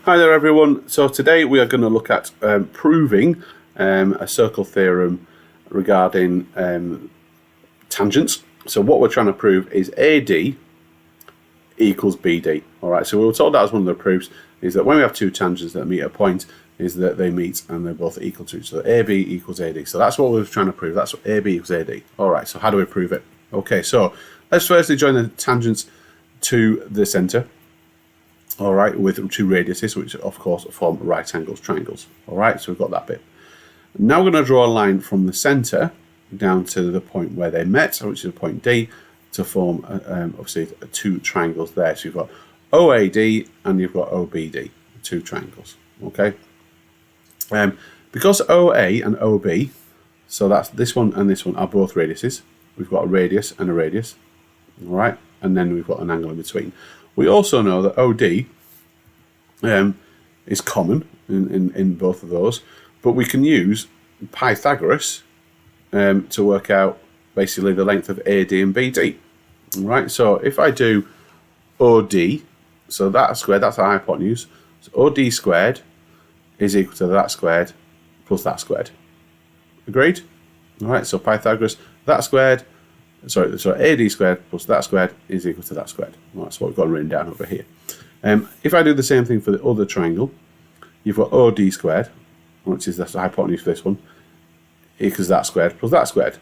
Hi there everyone. So today we are going to look at proving a circle theorem regarding tangents. So what we're trying to prove is AD equals BD. Alright, so we were told that as one of the proofs is that when we have two tangents that meet a point is that they meet and they're both equal to each other. So AB equals AD. So that's what we're trying to prove. That's what AB equals AD. Alright, so how do we prove it? Okay, so let's firstly join the tangents to the centre. All right, with two radiuses, which of course form right angles triangles. All right, so we've got that bit. Now we're going to draw a line from the centre down to the point where they met, which is point D, to form obviously two triangles there. So you've got OAD and you've got OBD, two triangles. Okay. Because OA and OB, so that's this one and this one are both radiuses. We've got a radius and a radius. All right, and then we've got an angle in between. We also know that OD is common in both of those, but we can use Pythagoras to work out basically the length of AD and BD. All right, so if I do OD, so that squared, that's our hypotenuse, so OD squared is equal to that squared plus that squared. Agreed? All right, so Pythagoras, that squared, so AD squared plus that squared is equal to that squared. Well, that's what we've got written down over here. If I do the same thing for the other triangle, you've got OD squared, which is the hypotenuse for this one, equals that squared plus that squared.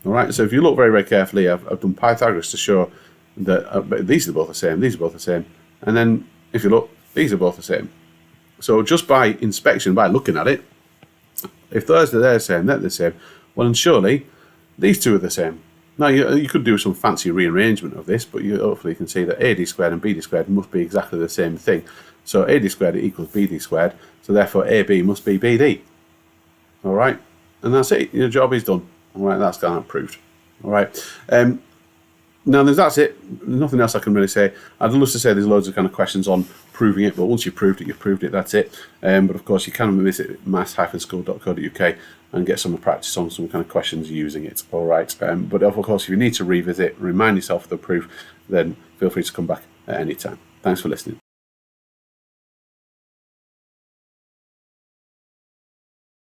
All right. So if you look very, very carefully, I've done Pythagoras to show that these are both the same. These are both the same. And then if you look, these are both the same. So just by inspection, by looking at it, if those are the same, they're the same. Well, and surely these two are the same. Now, you could do some fancy rearrangement of this, but hopefully you can see that AD squared and BD squared must be exactly the same thing. So AD squared equals BD squared, so therefore AB must be BD. All right, and that's it. Your job is done. All right, that's kind of proved. All right. Now, that's it. There's nothing else I can really say. I'd love to say there's loads of kind of questions on proving it, but once you've proved it, that's it. But of course, you can visit maths-school.co.uk and get some practice on some kind of questions using it. All right. But of course, if you need to revisit, remind yourself of the proof, then feel free to come back at any time. Thanks for listening.